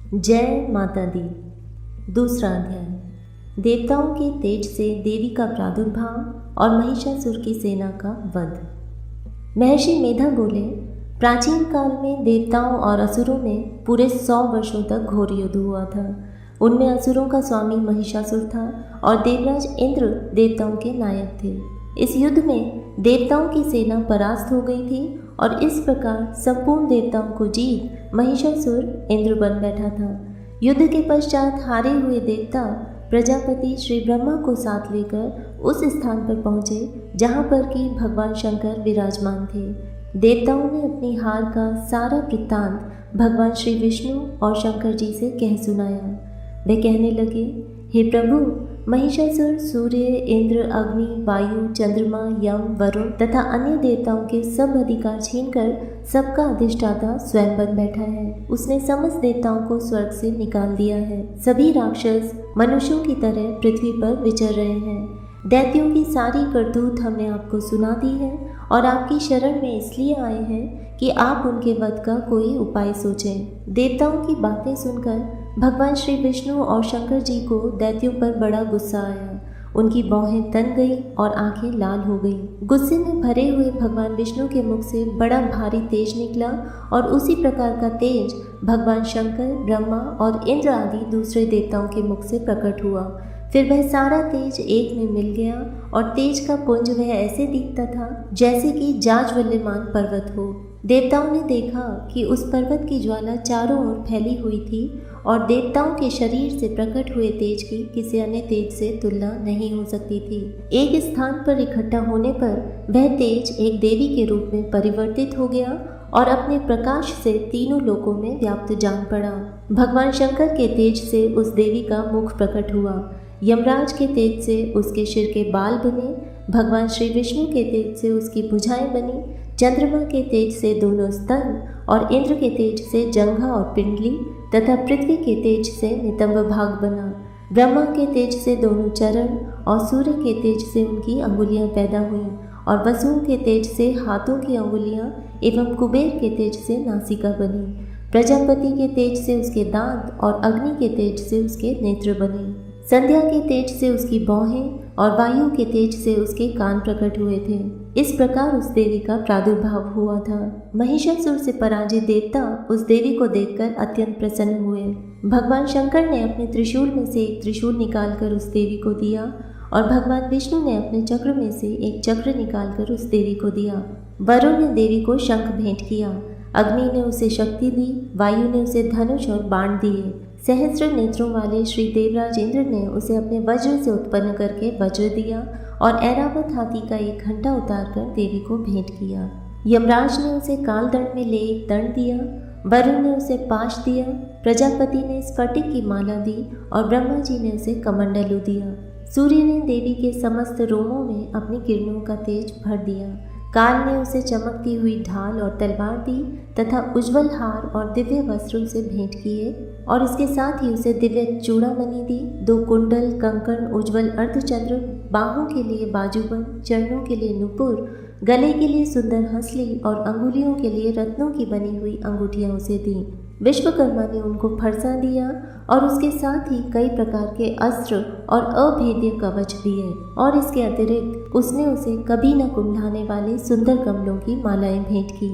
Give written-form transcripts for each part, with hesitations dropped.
जय माता दी। दूसरा अध्याय। देवताओं के तेज से देवी का प्रादुर्भाव और महिषासुर की सेना का वध। महर्षि मेधा बोले, प्राचीन काल में देवताओं और असुरों में पूरे 100 वर्षों तक घोर युद्ध हुआ था। उनमें असुरों का स्वामी महिषासुर था और देवराज इंद्र देवताओं के नायक थे। इस युद्ध में देवताओं की सेना परास्त हो गई थी और इस प्रकार संपूर्ण देवताओं को जीत महिषासुर इंद्र बन बैठा था। युद्ध के पश्चात हारे हुए देवता प्रजापति श्री ब्रह्मा को साथ लेकर उस स्थान पर पहुँचे जहाँ पर कि भगवान शंकर विराजमान थे। देवताओं ने अपनी हार का सारा वृत्तांत भगवान श्री विष्णु और शंकर जी से कह सुनाया। वे कहने लगे, हे प्रभु, महिषासुर सूर्य, इंद्र, अग्नि, वायु, चंद्रमा, यम, वरुण तथा अन्य देवताओं के सब अधिकार छीनकर सबका अधिष्ठाता स्वयं बन बैठा है। उसने समस्त देवताओं को स्वर्ग से निकाल दिया है। सभी राक्षस मनुष्यों की तरह पृथ्वी पर विचर रहे हैं। दैत्यों की सारी करतूत हमने आपको सुना दी है और आपकी शरण में इसलिए आए हैं कि आप उनके वध का कोई उपाय सोचें। देवताओं की बातें सुनकर भगवान श्री विष्णु और शंकर जी को दैत्यों पर बड़ा गुस्सा आया। उनकी भौहें तन गई और आंखें लाल हो गईं। गुस्से में भरे हुए भगवान विष्णु के मुख से बड़ा भारी तेज निकला और उसी प्रकार का तेज भगवान शंकर, ब्रह्मा और इंद्र आदि दूसरे देवताओं के मुख से प्रकट हुआ। फिर वह सारा तेज एक में मिल गया और तेज का पुंज वह ऐसे दिखता था जैसे कि जाज्वल्यमान पर्वत हो। देवताओं ने देखा कि उस पर्वत की ज्वाला चारों ओर फैली हुई थी और देवताओं के शरीर से प्रकट हुए तेज की किसी अन्य तेज से तुलना नहीं हो सकती थी। एक स्थान पर इकट्ठा होने पर वह तेज एक देवी के रूप में परिवर्तित हो गया और अपने प्रकाश से तीनों लोकों में व्याप्त जान पड़ा। भगवान शंकर के तेज से उस देवी का मुख प्रकट हुआ। यमराज के तेज से उसके सिर के बाल बने। भगवान श्री विष्णु के तेज से उसकी भुजाएं बनी। चंद्रमा के तेज से दोनों स्तन और इंद्र के तेज से जंघा और पिंडली तथा पृथ्वी के तेज से नितंब भाग बना। ब्रह्मा के तेज से दोनों चरण और सूर्य के तेज से उनकी अंगुलियां पैदा हुईं और वसुओं के तेज से हाथों की अंगुलियां एवं कुबेर के तेज से नासिका बनी। प्रजापति के तेज से उसके दांत और अग्नि के तेज से उसके नेत्र बने। संध्या के तेज से उसकी भौहें और वायु के तेज से उसके कान प्रकट हुए थे। इस प्रकार उस देवी का प्रादुर्भाव हुआ था। महिषासुर से पराजित देवता उस देवी को देखकर अत्यंत प्रसन्न हुए। भगवान शंकर ने अपने त्रिशूल में से एक त्रिशूल निकालकर उस देवी को दिया और भगवान विष्णु ने अपने चक्र में से एक चक्र निकालकर उस देवी को दिया। वरुण ने देवी को शंख भेंट किया। अग्नि ने उसे शक्ति दी। वायु ने उसे धनुष और बाण दिए। सहस्त्र नेत्रों वाले श्री देवराज इंद्र ने उसे अपने वज्र से उत्पन्न करके वज्र दिया और ऐरावत हाथी का एक घंटा उतारकर देवी को भेंट किया। यमराज ने उसे कालदंड में ले एक दंड दिया। वरुण ने उसे पाश दिया। प्रजापति ने स्फटिक की माला दी और ब्रह्मा जी ने उसे कमंडलू दिया। सूर्य ने देवी के समस्त रोमों में अपनी किरणों का तेज भर दिया। काल ने उसे चमकती हुई ढाल और तलवार दी तथा उज्ज्वल हार और दिव्य वस्त्र उसे भेंट किए और इसके साथ ही उसे दिव्य चूड़ामणि दी। 2 कुंडल, कंकण, उज्ज्वल अर्धचंद्र, बाहों के लिए बाजूबंद, चरणों के लिए नुपुर, गले के लिए सुंदर हंसली और अंगुलियों के लिए रत्नों की बनी हुई अंगूठियां उसे दी। विश्वकर्मा ने उनको फरसा दिया और उसके साथ ही कई प्रकार के अस्त्र और अभेद्य कवच दिए और इसके अतिरिक्त उसने उसे कभी न कुंढाने वाले सुंदर कमलों की मालाएं भेंट की।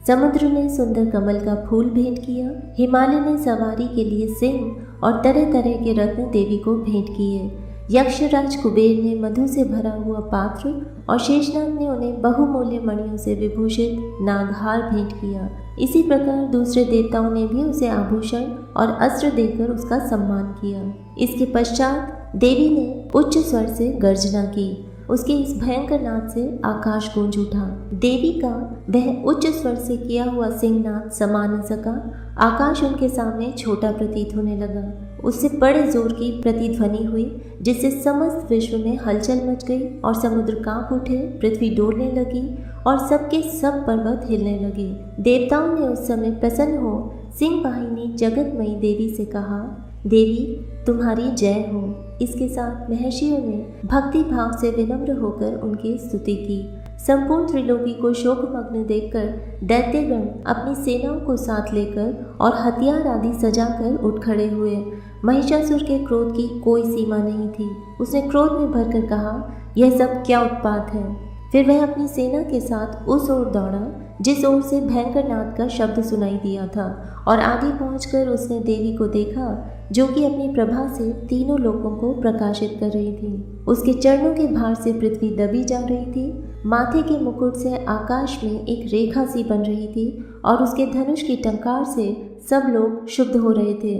समुद्र ने सुंदर कमल का फूल भेंट किया। हिमालय ने सवारी के लिए सिंह और तरह तरह के रत्न देवी को भेंट किए। यक्षराज कुबेर ने मधु से भरा हुआ पात्र और शेषनाग ने उन्हें बहुमूल्य मणियों से विभूषित नागहार भेंट किया। इसी प्रकार दूसरे देवताओं ने भी उसे आभूषण और अस्त्र देकर उसका सम्मान किया। इसके पश्चात देवी ने उच्च स्वर से गर्जना की। उसके इस भयंकर नाद से आकाश गूंज उठा। देवी का वह उच्च स्वर से किया हुआ सिंहनाद समा न सका। आकाश उनके सामने छोटा प्रतीत होने लगा। उससे बड़े जोर की प्रतिध्वनि हुई जिससे समस्त विश्व में हलचल मच गई और समुद्र कांप उठे, पृथ्वी डोलने लगी और सबके सब पर्वत हिलने लगे। देवताओं ने उस समय प्रसन्न हो सिंह वाहिनी जगतमयी देवी से कहा, देवी तुम्हारी जय हो। इसके साथ महर्षियों ने भक्ति भाव से विनम्र होकर उनकी स्तुति की। संपूर्ण त्रिलोकी को शोकमग्न देखकर दैत्यगण अपनी सेनाओं को साथ लेकर और हथियार आदि सजाकर उठ खड़े हुए। महिषासुर के क्रोध की कोई सीमा नहीं थी। उसने क्रोध में भरकर कहा, यह सब क्या उत्पात है। फिर वह अपनी सेना के साथ उस ओर दौड़ा जिस ओर से भयंकर नाद का शब्द सुनाई दिया था, और आगे पहुंचकर उसने देवी को देखा जो कि अपनी प्रभा से तीनों लोकों को प्रकाशित कर रही थी। उसके चरणों के भार से पृथ्वी दबी जा रही थी, माथे के मुकुट से आकाश में एक रेखा सी बन रही थी, और उसके धनुष की टंकार से सब लोग क्षुब्ध हो रहे थे।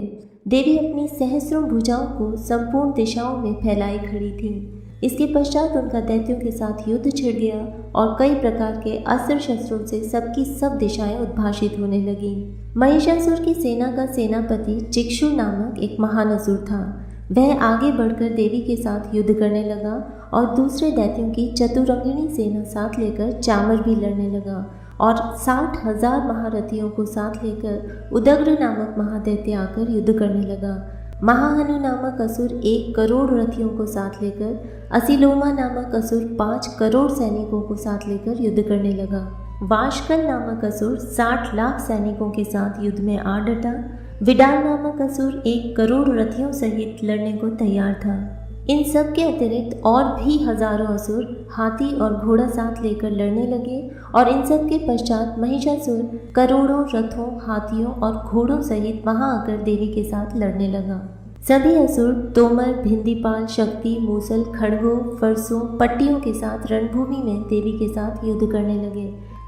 देवी अपनी सहस्रों भुजाओं को संपूर्ण दिशाओं में फैलाई खड़ी थी। इसके पश्चात उनका दैत्यों के साथ युद्ध छिड़ गया और कई प्रकार के अस्त्र शस्त्रों से सबकी सब दिशाएं उद्भाषित होने लगी। महिषासुर की सेना का सेनापति चिक्षु नामक एक महान असुर था। वह आगे बढ़कर देवी के साथ युद्ध करने लगा और दूसरे दैत्यों की चतुरंगिणी सेना साथ लेकर चामर भी लड़ने लगा, और 60,000 महारथियों को साथ लेकर उदग्र नामक महादैत्य आकर युद्ध करने लगा। महाहनु नामक असुर 1 करोड़ रथियों को साथ लेकर, असिलोमा नामक असुर 5 करोड़ सैनिकों को साथ लेकर युद्ध करने लगा। वाशकल नामक असुर 60 लाख सैनिकों के साथ युद्ध में आ डटा। विडाल नामक असुर 1 करोड़ रथियों सहित लड़ने को तैयार था। इन सब के अतिरिक्त और भी हजारों असुर हाथी और घोड़ा साथ लेकर लड़ने लगे, और इन सब के पश्चात महिषासुर करोड़ों रथों, हाथियों और घोड़ों सहित वहां आकर देवी के साथ लड़ने लगा। सभी असुर तोमर, भिंदीपाल, शक्ति, मूसल, खड़गों, फरसों, पट्टियों के साथ रणभूमि में देवी के साथ युद्ध करने लगे।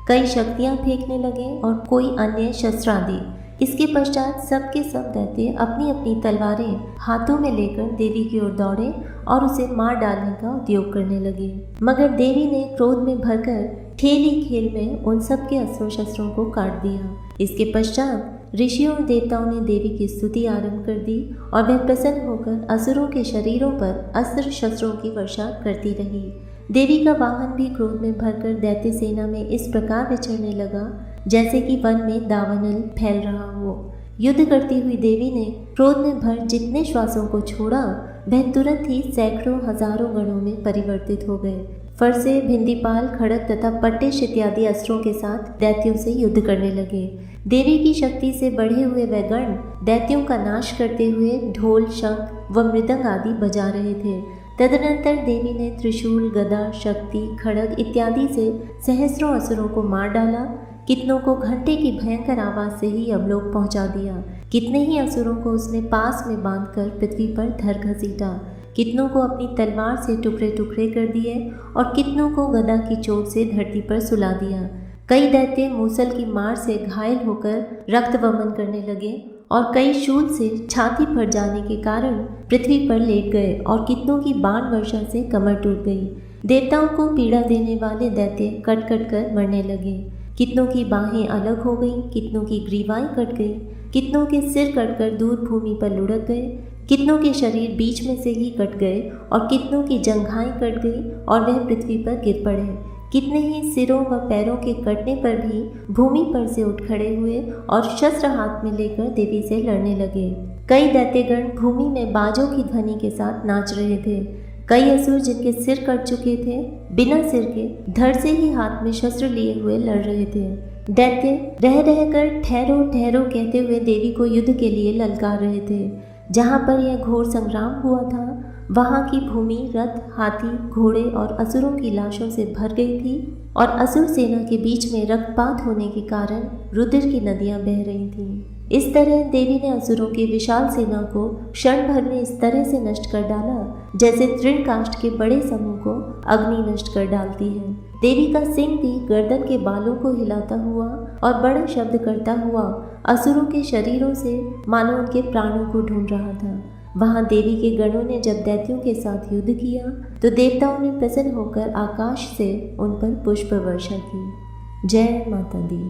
कई शक्तियां फेंकने लगे और कोई अन्य शस्त्रादि। इसके पश्चात सब के सब दैत्य अपनी अपनी तलवारें हाथों में लेकर देवी की ओर दौड़े और उसे मार डालने का उद्योग करने लगे। मगर देवी ने क्रोध में भरकर खेल ही खेल में उन सब के अस्त्रों शस्त्रों को काट दिया। इसके पश्चात ऋषियों और देवताओं ने देवी की स्तुति आरंभ कर दी, और वह प्रसन्न होकर असुरों के शरीरों पर अस्त्र शस्त्रों की वर्षा करती रही। देवी का वाहन भी क्रोध में भरकर दैत्य सेना में इस प्रकार विचरने लगा जैसे कि वन में दावानल फैल रहा हो। युद्ध करती हुई देवी ने क्रोध में भर जितने श्वासों को छोड़ा, वह तुरंत ही सैकड़ों हजारों गणों में परिवर्तित हो गए। फरसे, भिंदीपाल, खड़ग तथा पट्टिश इत्यादि अस्त्रों के साथ दैत्यों से युद्ध करने लगे। देवी की शक्ति से बढ़े हुए वह गण दैत्यों का नाश करते हुए ढोल, शंख व मृदंग आदि बजा रहे थे। तदनंतर देवी ने त्रिशूल, गदा, शक्ति, खड़ग इत्यादि से सहस्रों असुरों को मार डाला। कितनों को घंटे की भयंकर आवाज से ही अवलोक पहुंचा दिया। कितने ही असुरों को उसने पास में बांधकर पृथ्वी पर धर घसीटा। कितनों को अपनी तलवार से टुकड़े टुकड़े कर दिए और कितनों को गदा की चोट से धरती पर सुला दिया। कई दैत्य मूसल की मार से घायल होकर रक्त वमन करने लगे, और कई शूल से छाती फट जाने के कारण पृथ्वी पर लेट गए, और कितनों की बाण वर्षा से कमर टूट गई। देवताओं को पीड़ा देने वाले दैत्य कट कट कर मरने लगे। कितनों की बाहें अलग हो गईं, कितनों की ग्रीवाएं कट गई, कितनों के सिर कटकर दूर भूमि पर लुढ़क गए, कितनों के शरीर बीच में से ही कट गए, और कितनों की जंघाएं कट गई और वह पृथ्वी पर गिर पड़े। कितने ही सिरों व पैरों के कटने पर भी भूमि पर से उठ खड़े हुए और शस्त्र हाथ में लेकर देवी से लड़ने लगे। कई दैत्यगण भूमि में बाजों की ध्वनि के साथ नाच रहे थे। कई असुर जिनके सिर कट चुके थे, बिना सिर के धड़ से ही हाथ में शस्त्र लिए हुए लड़ रहे थे। दैत्य रह रहकर ठहरो ठहरो कहते हुए देवी को युद्ध के लिए ललकार रहे थे। जहाँ पर यह घोर संग्राम हुआ था, वहाँ की भूमि रथ, हाथी, घोड़े और असुरों की लाशों से भर गई थी, और असुर सेना के बीच में रक्तपात होने के कारण रुधिर की नदियां बह रही थीं। इस तरह देवी ने असुरों की विशाल सेना को क्षण भर में इस तरह से नष्ट कर डाला जैसे तृणकाष्ठ के बड़े समूह को अग्नि नष्ट कर डालती है। देवी का सिंह भी गर्दन के बालों को हिलाता हुआ और बड़ा शब्द करता हुआ असुरों के शरीरों से मानो उनके प्राणों को ढूंढ रहा था। वहां देवी के गणों ने जब दैत्यों के साथ युद्ध किया तो देवताओं ने प्रसन्न होकर आकाश से उन पर पुष्प वर्षा की। जय माता दी।